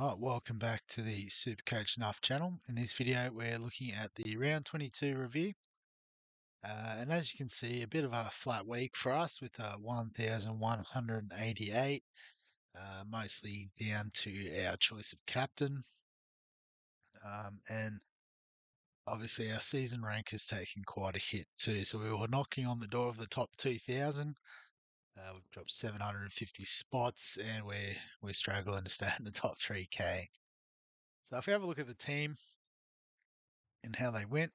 Alright, welcome back to the SuperCoach Nuff channel. In this video, we're looking at the round 22 review. And as you can see, a bit of a flat week for us with 1,188, mostly down to our choice of captain. And obviously our season rank has taken quite a hit too. So we were knocking on the door of the top 2,000. We've dropped 750 spots and we're struggling to stay in the top 3K. So if we have a look at the team and how they went,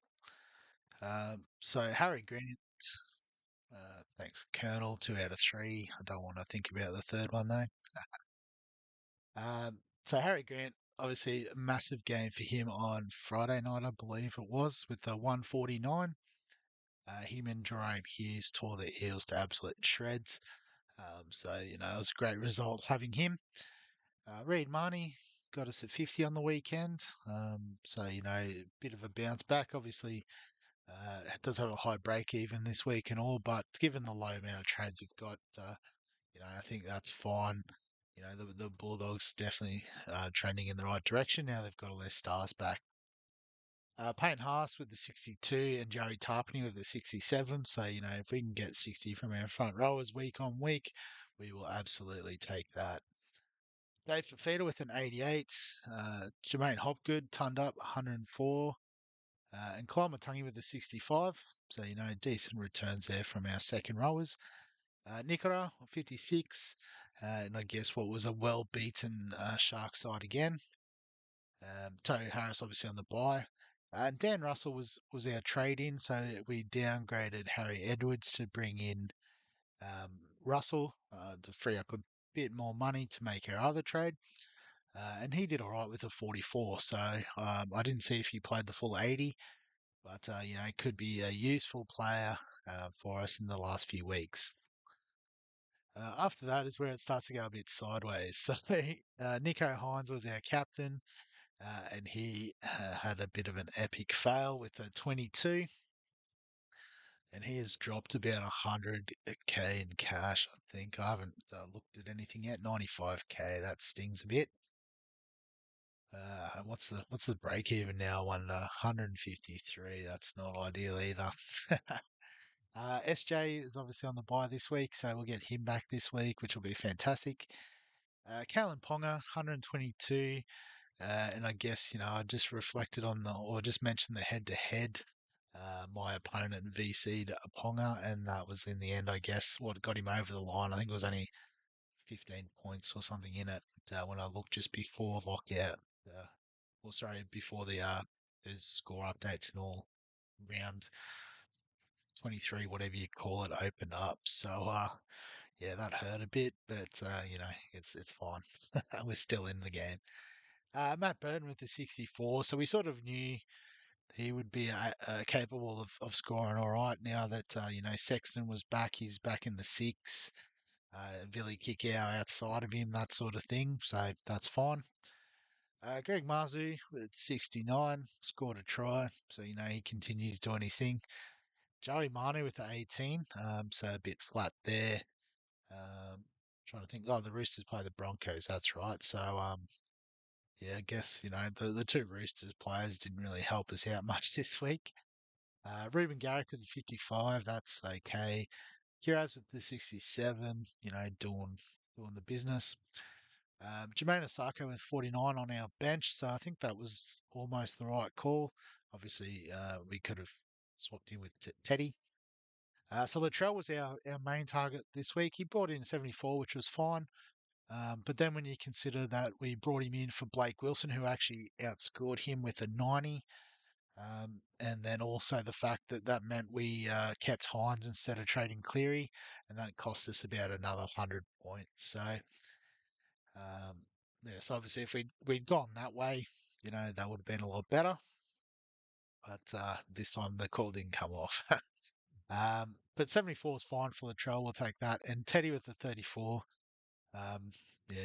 so Harry Grant, thanks Colonel, 2 out of 3. I don't want to think about the third one though. So Harry Grant, obviously a massive game for him on Friday night, I believe it was, with the 149. Him and Jerome Hughes tore the Eels to absolute shreds. So, it was a great result having him. Reid Marnie got us at 50 on the weekend. So, a bit of a bounce back. Obviously, it does have a high break even this week and all, but given the low amount of trades we've got, I think that's fine. The Bulldogs definitely trending in the right direction now they've got all their stars back. Payne Haas with the 62 and Joey Tarpany with the 67. So, if we can get 60 from our front rowers week on week, we will absolutely take that. Dave Fafita with an 88. Jermaine Hopgood turned up 104. And Clyde Matangi with the 65. So, decent returns there from our second rowers. Nikora, 56. And I guess what was a well-beaten Shark side again. Tohu Harris obviously on the bye. And Dan Russell was our trade-in, so we downgraded Harry Edwards to bring in Russell to free up a bit more money to make our other trade. And he did all right with a 44, so I didn't see if he played the full 80. But, could be a useful player for us in the last few weeks. After that is where it starts to go a bit sideways. So Nico Hines was our captain, and he had a bit of an epic fail with a 22. And he has dropped about 100k in cash, I think. I haven't looked at anything yet. 95k, that stings a bit. What's the break even now? I wonder. 153. That's not ideal either. SJ is obviously on the bye this week, so we'll get him back this week, which will be fantastic. Kalen Ponga, 122. And I guess, I just reflected on or just mentioned the head-to-head. My opponent VC'd Ponga, and that was in the end, I guess, what got him over the line. I think it was only 15 points or something in it when I looked just before lockout. Before the score updates and all round 23, whatever you call it, opened up. So, yeah, that hurt a bit, but, it's fine. We're still in the game. Matt Burton with the 64. So we sort of knew he would be capable of scoring all right now that, Sexton was back. He's back in the 6. Billy Kikau outside of him, that sort of thing. So that's fine. Greg Marzu with 69 scored a try. So, he continues doing his thing. Joey Manu with the 18. So a bit flat there. Trying to think. Oh, the Roosters play the Broncos. That's right. So, yeah, I guess, the two Roosters players didn't really help us out much this week. Ruben Garrick with the 55, that's okay. Kiraz with the 67, doing the business. Jermaine Osako with 49 on our bench, so I think that was almost the right call. Obviously, we could have swapped in with Teddy. So Latrell was our main target this week. He brought in 74, which was fine. But then when you consider that we brought him in for Blake Wilson, who actually outscored him with a 90, and then also the fact that meant we kept Hines instead of trading Cleary, and that cost us about another 100 points. So, so obviously if we'd gone that way, that would have been a lot better. But this time the call didn't come off. But 74 is fine for Latrell. We'll take that. And Teddy with the 34.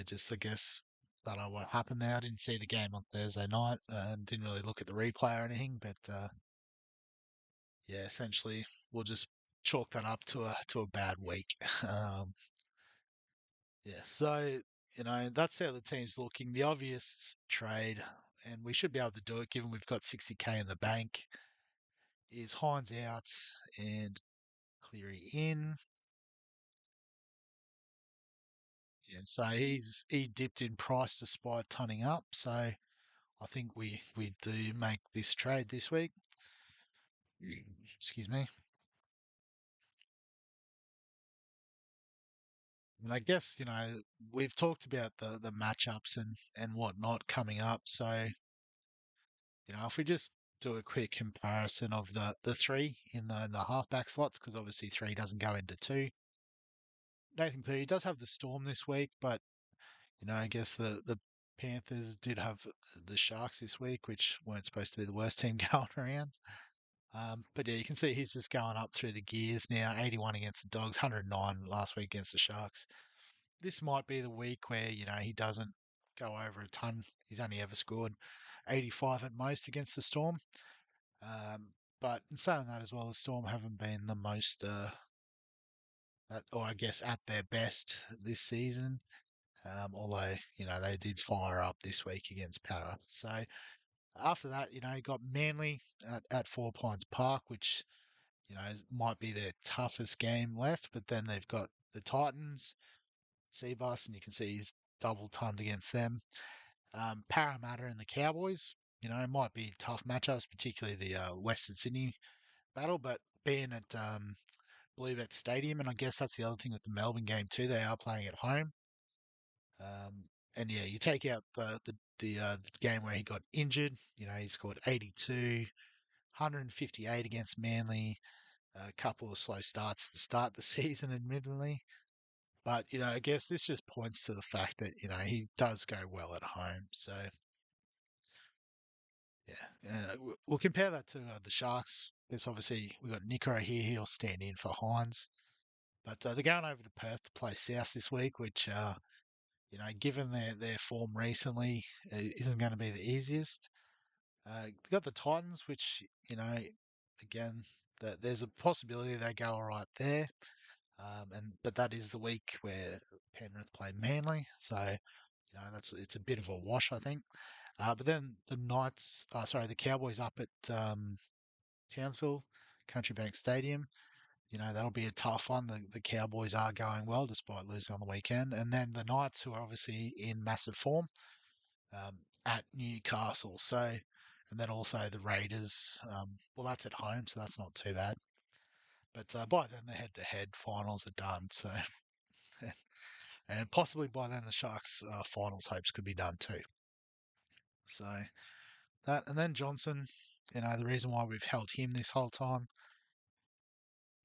Just I guess I don't know what happened there. I didn't see the game on Thursday night and didn't really look at the replay or anything. But essentially we'll just chalk that up to a bad week. So That's how the team's looking. The obvious trade, and we should be able to do it given we've got 60k in the bank, is Hines out and Cleary in. Yeah, so he dipped in price despite tonning up. So I think we do make this trade this week. Excuse me. And I guess, we've talked about the matchups and whatnot coming up. So, if we just do a quick comparison of the three in the halfback slots, because obviously three doesn't go into two. Nathan Cleary does have the Storm this week, but, I guess the Panthers did have the Sharks this week, which weren't supposed to be the worst team going around. But yeah, you can see he's just going up through the gears now. 81 against the Dogs, 109 last week against the Sharks. This might be the week where, he doesn't go over a ton. He's only ever scored 85 at most against the Storm. Um, but in saying that as well, the Storm haven't been the most, or I guess at their best this season. Although, they did fire up this week against Para. So after that, you got Manly at Four Pines Park, which, might be their toughest game left. But then they've got the Titans, Seabus, and you can see he's double tonned against them. Parramatta and the Cowboys, might be tough matchups, particularly the Western Sydney battle. But being at Bluebet Stadium, and I guess that's the other thing with the Melbourne game too, they are playing at home. And yeah, you take out the game where he got injured. He scored 82, 158 against Manly. A couple of slow starts to start the season, admittedly. But, I guess this just points to the fact that, he does go well at home. So, yeah, we'll compare that to the Sharks. Because obviously we've got Nico here. He'll stand in for Hines. But they're going over to Perth to play South this week, which, given their form recently, isn't going to be the easiest. They've got the Titans, which, again, there's a possibility they go all right there. But that is the week where Penrith play Manly, so it's a bit of a wash, I think. But then the Cowboys up at Townsville, Country Bank Stadium. That'll be a tough one. The Cowboys are going well despite losing on the weekend, and then the Knights, who are obviously in massive form, at Newcastle. So, and then also the Raiders. Well, that's at home, so that's not too bad. But by then the head-to-head finals are done, so and possibly by then the Sharks' finals hopes could be done too. So that, and then Johnson, the reason why we've held him this whole time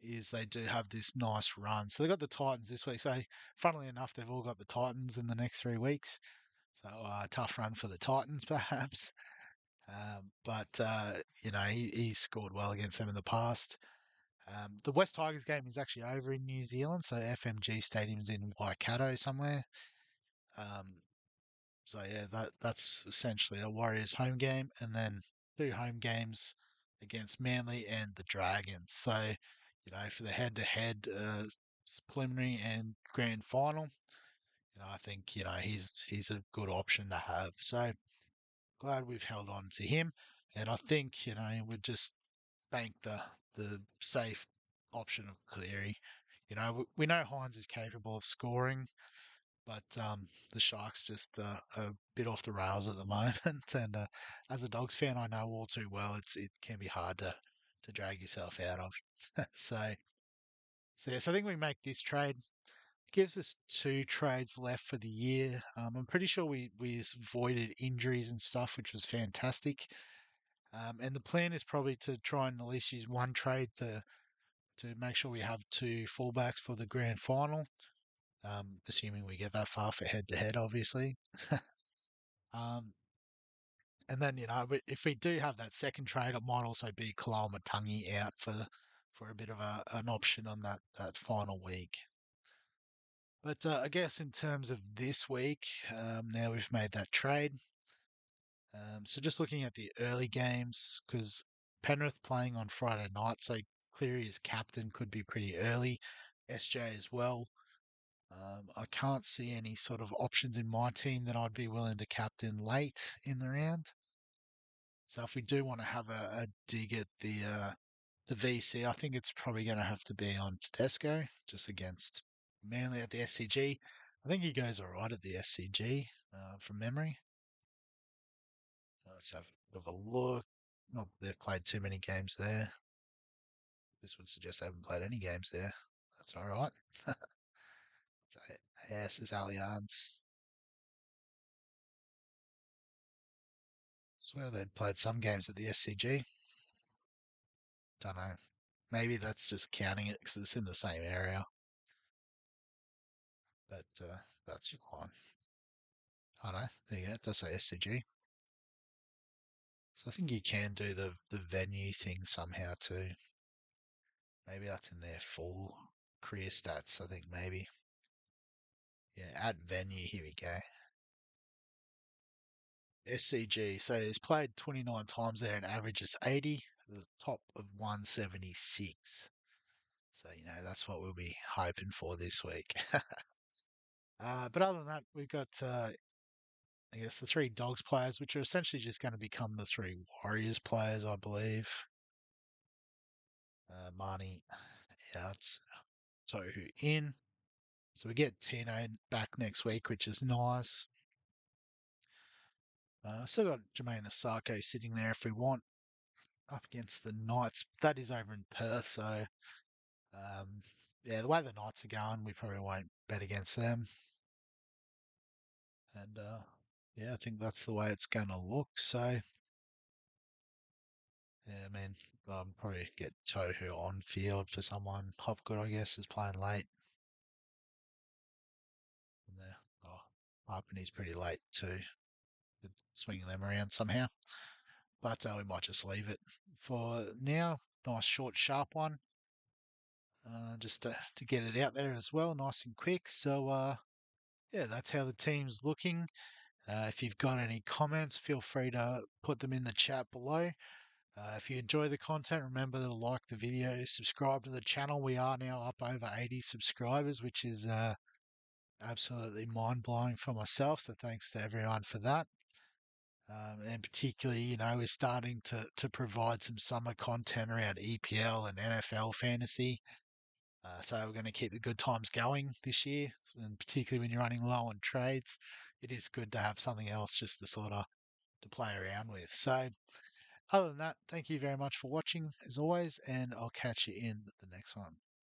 is they do have this nice run. So they got the Titans this week. So funnily enough, they've all got the Titans in the next 3 weeks. So tough run for the Titans, perhaps. But he scored well against them in the past. The West Tigers game is actually over in New Zealand, so FMG Stadium's in Waikato somewhere. Um, so yeah, that's essentially a Warriors home game, and then 2 home games against Manly and the Dragons. So for the head-to-head preliminary and grand final, I think he's a good option to have. So glad we've held on to him, and I think we'd just bank the safe option of Cleary. We know Hines is capable of scoring, but the Sharks just a bit off the rails at the moment. And as a Dogs fan, I know all too well it can be hard to drag yourself out of. so so yes, I think we make this trade. It gives us 2 trades left for the year. I'm pretty sure we avoided injuries and stuff, which was fantastic. And the plan is probably to try and at least use one trade to make sure we have 2 fullbacks for the grand final, assuming we get that far for head to head, obviously. um, and then if we do have that second trade, it might also be Kalal Matangi out for a bit of an option on that final week. But I guess in terms of this week, now we've made that trade. So just looking at the early games, because Penrith playing on Friday night, so Cleary as captain could be pretty early. SJ as well. I can't see any sort of options in my team that I'd be willing to captain late in the round. So if we do want to have a dig at the VC, I think it's probably going to have to be on Tedesco, just against Manly at the SCG. I think he goes all right at the SCG from memory. Let's have a bit of a look. Not that they've played too many games there. This would suggest they haven't played any games there. That's all right. So, yes, it's Allianz. Swear they'd played some games at the SCG. Don't know. Maybe that's just counting it because it's in the same area. But that's fine. I don't know. There you go. It does say SCG. So I think you can do the venue thing somehow too. Maybe that's in their full career stats. I think maybe. Yeah, at venue. Here we go. SCG. So he's played 29 times there and averages 80, the top of 176. So, that's what we'll be hoping for this week. But other than that, we've got, I guess, the three Dogs players, which are essentially just going to become the three Warriors players, I believe. Marnie out, Tohu in. So we get Tino back next week, which is nice. Still got Jermaine Osako sitting there if we want up against the Knights. That is over in Perth, so yeah, the way the Knights are going, we probably won't bet against them. And yeah, I think that's the way it's going to look. So yeah, I mean, probably get Tohu on field for someone. Hopgood, I guess, is playing late. And oh, Harpenny's pretty late too. Swinging them around somehow. But we might just leave it for now. Nice, short, sharp one. Just to get it out there as well, nice and quick. So yeah, that's how the team's looking. If you've got any comments, feel free to put them in the chat below. If you enjoy the content, remember to like the video, subscribe to the channel. We are now up over 80 subscribers, which is absolutely mind-blowing for myself. So thanks to everyone for that. And particularly, we're starting to provide some summer content around EPL and NFL fantasy. So we're going to keep the good times going this year, and particularly when you're running low on trades, it is good to have something else just to play around with. So other than that, thank you very much for watching as always, and I'll catch you in the next one.